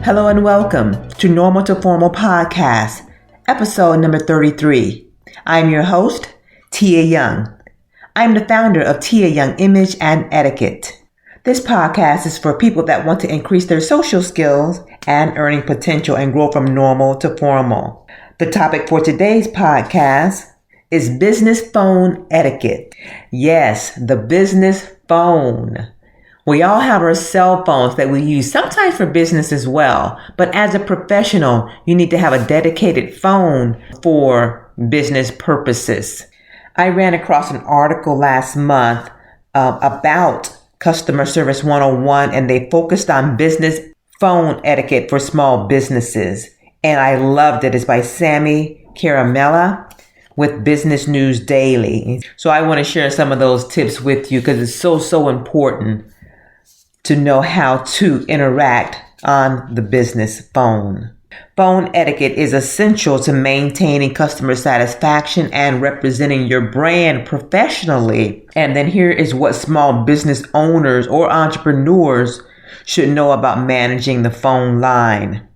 Hello and welcome to Normal to Formal Podcast, episode number 33. I'm your host, Tia Young. I'm the founder of Tia Young Image and Etiquette. This podcast is for people that want to increase their social skills and earning potential and grow from normal to formal. The topic for today's podcast is business phone etiquette. Yes, the business phone. We all have our cell phones that we use sometimes for business as well. But as a professional, you need to have a dedicated phone for business purposes. I ran across an article last month about Customer Service 101, and they focused on business phone etiquette for small businesses. And I loved it. It's by Sammy Caramella with Business News Daily. So I want to share some of those tips with you because it's so important to know how to interact on the business phone. Phone etiquette is essential to maintaining customer satisfaction and representing your brand professionally. And then here is what small business owners or entrepreneurs should know about managing the phone line.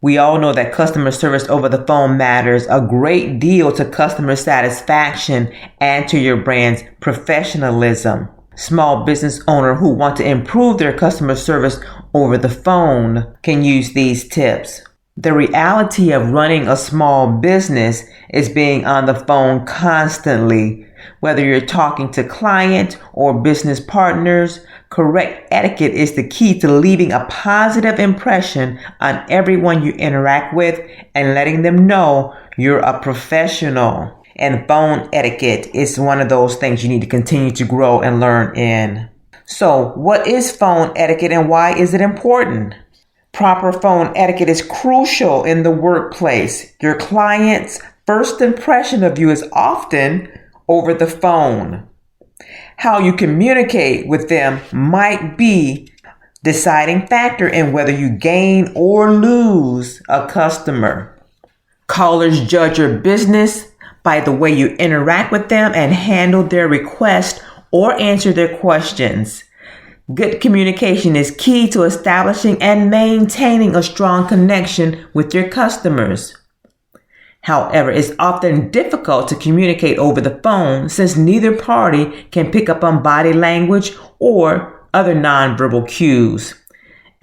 We all know that customer service over the phone matters a great deal to customer satisfaction and to your brand's professionalism. Small business owners who want to improve their customer service over the phone can use these tips. The reality of running a small business is being on the phone constantly. Whether you're talking to clients or business partners, correct etiquette is the key to leaving a positive impression on everyone you interact with and letting them know you're a professional. And phone etiquette is one of those things you need to continue to grow and learn in. So, what is phone etiquette and why is it important? Proper phone etiquette is crucial in the workplace. Your client's first impression of you is often over the phone. How you communicate with them might be deciding factor in whether you gain or lose a customer. Callers judge your business by the way you interact with them and handle their requests or answer their questions. Good communication is key to establishing and maintaining a strong connection with your customers. However, it's often difficult to communicate over the phone since neither party can pick up on body language or other nonverbal cues.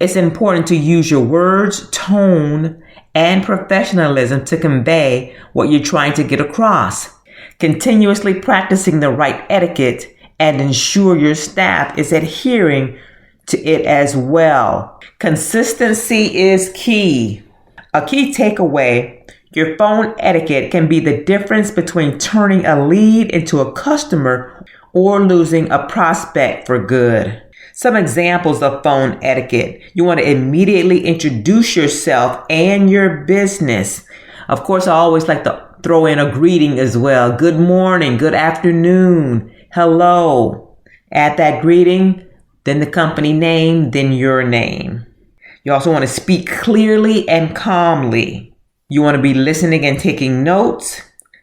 It's important to use your words, tone, and professionalism to convey what you're trying to get across. Continuously practicing the right etiquette and ensure your staff is adhering to it as well. Consistency is key. A key takeaway, your phone etiquette can be the difference between turning a lead into a customer or losing a prospect for good. Some examples of phone etiquette. You want to immediately introduce yourself and your business. Of course, I always like to throw in a greeting as well. Good morning, good afternoon, hello. Add that greeting, then the company name, then your name. You also want to speak clearly and calmly. You want to be listening and taking notes.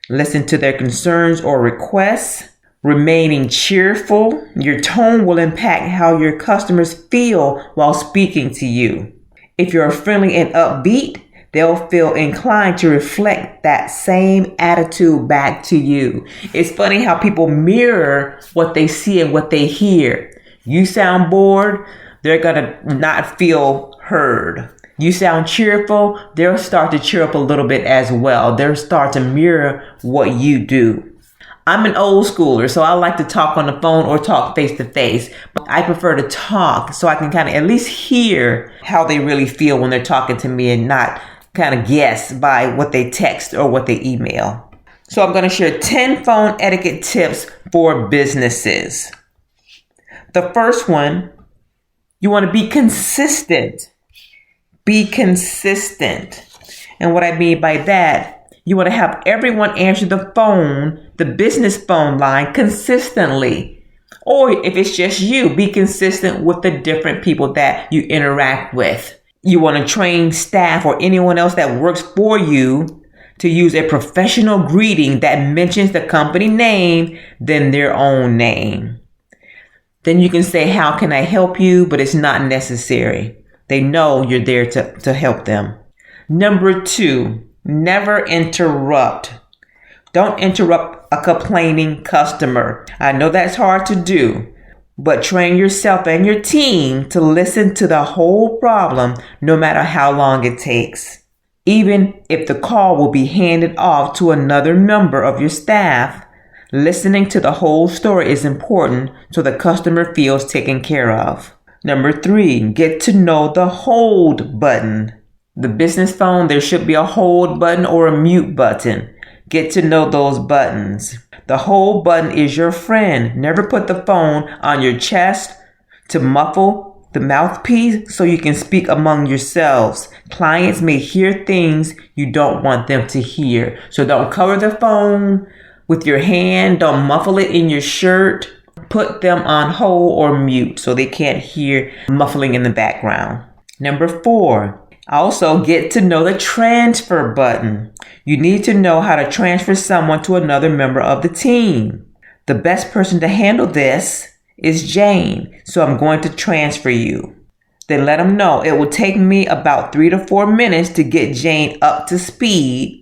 Listen to their concerns or requests. Remaining cheerful. Your tone will impact how your customers feel while speaking to you. If you're friendly and upbeat, they'll feel inclined to reflect that same attitude back to you. It's funny how people mirror what they see and what they hear. You sound bored, they're going to not feel heard. You sound cheerful, they'll start to cheer up a little bit as well. They'll start to mirror what you do. I'm an old schooler, so I like to talk on the phone or talk face to face. But I prefer to talk so I can kind of at least hear how they really feel when they're talking to me and not kind of guess by what they text or what they email. So I'm going to share 10 phone etiquette tips for businesses. The first one, you want to be consistent. Be consistent. And what I mean by that, you want to have everyone answer the phone, the business phone line consistently. Or if it's just you, be consistent with the different people that you interact with. You want to train staff or anyone else that works for you to use a professional greeting that mentions the company name, then their own name. Then you can say, how can I help you? But it's not necessary. They know you're there to help them. Number 2, never interrupt. Don't interrupt a complaining customer. I know that's hard to do, but train yourself and your team to listen to the whole problem no matter how long it takes. Even if the call will be handed off to another member of your staff, listening to the whole story is important so the customer feels taken care of. Number 3, get to know the hold button. The business phone, there should be a hold button or a mute button. Get to know those buttons. The hold button is your friend. Never put the phone on your chest to muffle the mouthpiece so you can speak among yourselves. Clients may hear things you don't want them to hear. So don't cover the phone with your hand. Don't muffle it in your shirt. Put them on hold or mute so they can't hear muffling in the background. Number 4, also get to know the transfer button. You need to know how to transfer someone to another member of the team. The best person to handle this is Jane, so I'm going to transfer you. Then let them know it will take me about 3 to 4 minutes to get Jane up to speed.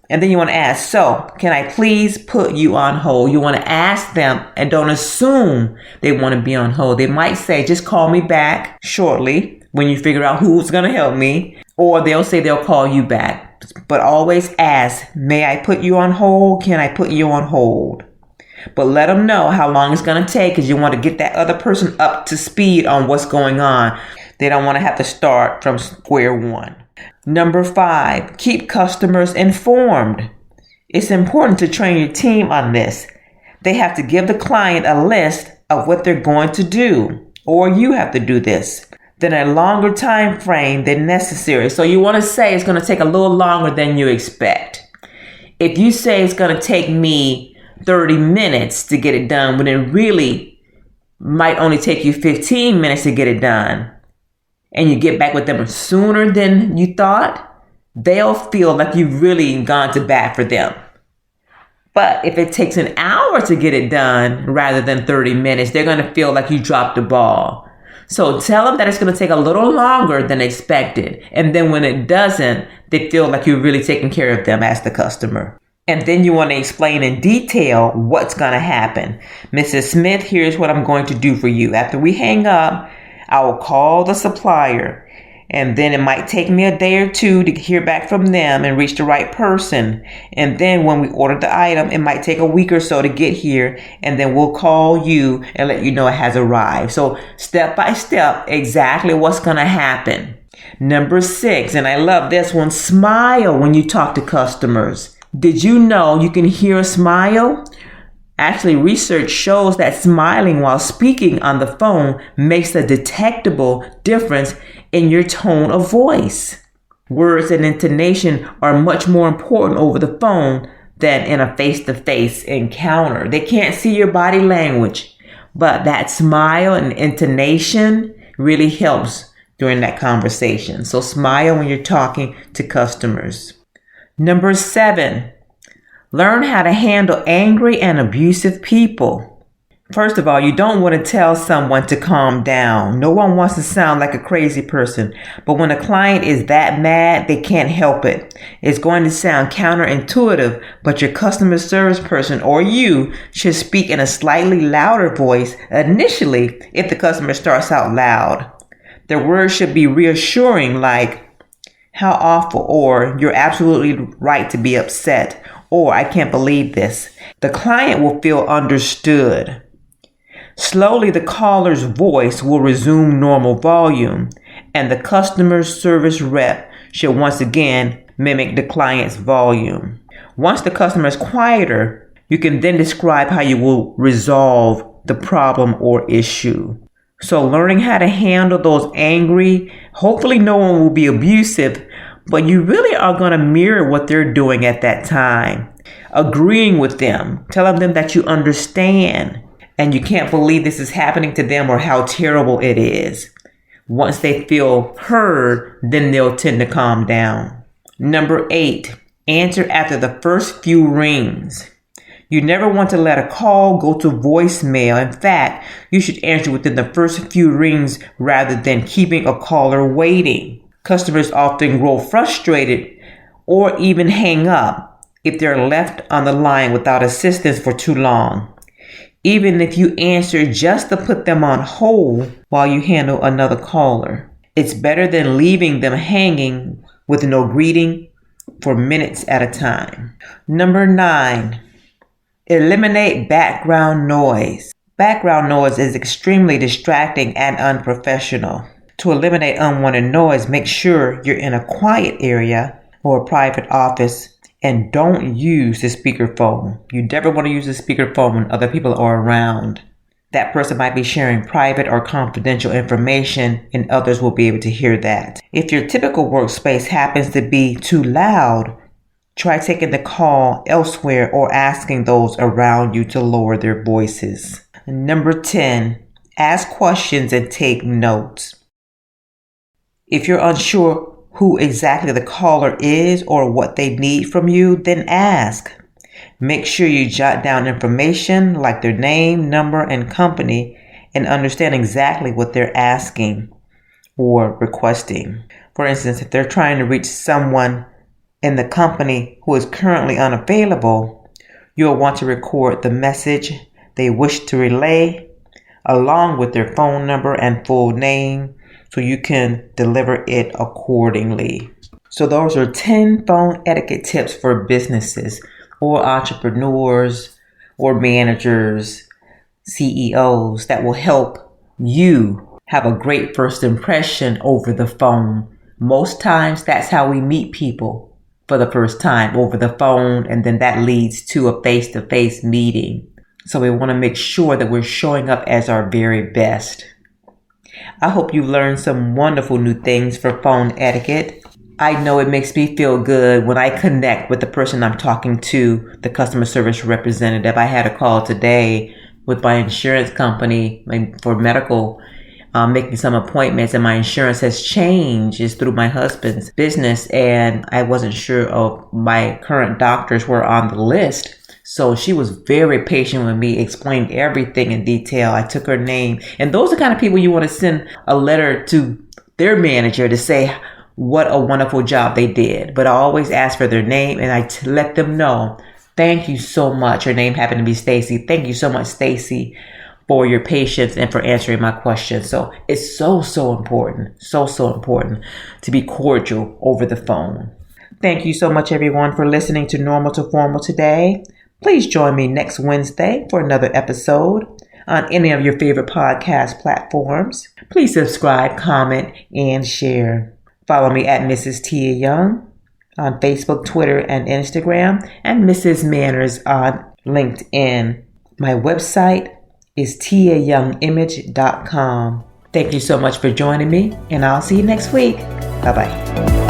And then you want to ask, so can I please put you on hold? You want to ask them and don't assume they want to be on hold. They might say, just call me back shortly when you figure out who's going to help me. Or they'll say they'll call you back. But always ask, may I put you on hold? Can I put you on hold? But let them know how long it's going to take because you want to get that other person up to speed on what's going on. They don't want to have to start from square one. Number 5, keep customers informed. It's important to train your team on this. They have to give the client a list of what they're going to do, or you have to do this. Then a longer time frame than necessary. So you want to say it's going to take a little longer than you expect. If you say it's going to take me 30 minutes to get it done, when it really might only take you 15 minutes to get it done, and you get back with them sooner than you thought, they'll feel like you've really gone to bat for them. But if it takes an hour to get it done rather than 30 minutes, they're going to feel like you dropped the ball. So tell them that it's going to take a little longer than expected. And then when it doesn't, they feel like you're really taking care of them as the customer. And then you want to explain in detail what's going to happen. Mrs. Smith, here's what I'm going to do for you. After we hang up, I will call the supplier. And then it might take me a day or 2 to hear back from them and reach the right person. And then when we order the item, it might take a week or so to get here. And then we'll call you and let you know it has arrived. So step by step, exactly what's going to happen. Number 6, and I love this one, smile when you talk to customers. Did you know you can hear a smile? Actually, research shows that smiling while speaking on the phone makes a detectable difference in your tone of voice. Words and intonation are much more important over the phone than in a face-to-face encounter. They can't see your body language, but that smile and intonation really helps during that conversation. So smile when you're talking to customers. Number 7, learn how to handle angry and abusive people. First of all, you don't want to tell someone to calm down. No one wants to sound like a crazy person. But when a client is that mad, they can't help it. It's going to sound counterintuitive, but your customer service person or you should speak in a slightly louder voice initially if the customer starts out loud. Their words should be reassuring, like, how awful, or you're absolutely right to be upset, or I can't believe this. The client will feel understood. Slowly, the caller's voice will resume normal volume, and the customer service rep should once again mimic the client's volume. Once the customer is quieter, you can then describe how you will resolve the problem or issue. So learning how to handle those angry, hopefully no one will be abusive, but you really are going to mirror what they're doing at that time. Agreeing with them, telling them that you understand and you can't believe this is happening to them or how terrible it is. Once they feel heard, then they'll tend to calm down. Number 8, answer after the first few rings. You never want to let a call go to voicemail. In fact, you should answer within the first few rings rather than keeping a caller waiting. Customers often grow frustrated or even hang up if they're left on the line without assistance for too long. Even if you answer just to put them on hold while you handle another caller. It's better than leaving them hanging with no greeting for minutes at a time. Number 9, eliminate background noise. Background noise is extremely distracting and unprofessional. To eliminate unwanted noise, make sure you're in a quiet area or a private office and don't use the speakerphone. You never want to use the speakerphone when other people are around. That person might be sharing private or confidential information and others will be able to hear that. If your typical workspace happens to be too loud, try taking the call elsewhere or asking those around you to lower their voices. Number 10, ask questions and take notes. If you're unsure who exactly the caller is or what they need from you, then ask. Make sure you jot down information like their name, number, and company and understand exactly what they're asking or requesting. For instance, if they're trying to reach someone in the company who is currently unavailable, you'll want to record the message they wish to relay along with their phone number and full name so you can deliver it accordingly. So those are 10 phone etiquette tips for businesses or entrepreneurs or managers, CEOs that will help you have a great first impression over the phone. Most times that's how we meet people for the first time, over the phone, and then that leads to a face-to-face meeting. So we want to make sure that we're showing up as our very best. I hope you've learned some wonderful new things for phone etiquette. I know it makes me feel good when I connect with the person I'm talking to, the customer service representative. I had a call today with my insurance company for medical, making some appointments, and my insurance has changed. It's through my husband's business, and I wasn't sure of my current doctors were on the list. So she was very patient with me, explained everything in detail. I took her name. And those are the kind of people you want to send a letter to their manager to say what a wonderful job they did. But I always ask for their name and I let them know, thank you so much. Her name happened to be Stacy. Thank you so much, Stacy, for your patience and for answering my questions. So it's so important, so important to be cordial over the phone. Thank you so much, everyone, for listening to Normal to Formal today. Please join me next Wednesday for another episode on any of your favorite podcast platforms. Please subscribe, comment, and share. Follow me at Mrs. Tia Young on Facebook, Twitter, and Instagram, and Mrs. Manners on LinkedIn. My website is tiayoungimage.com. Thank you so much for joining me, and I'll see you next week. Bye-bye.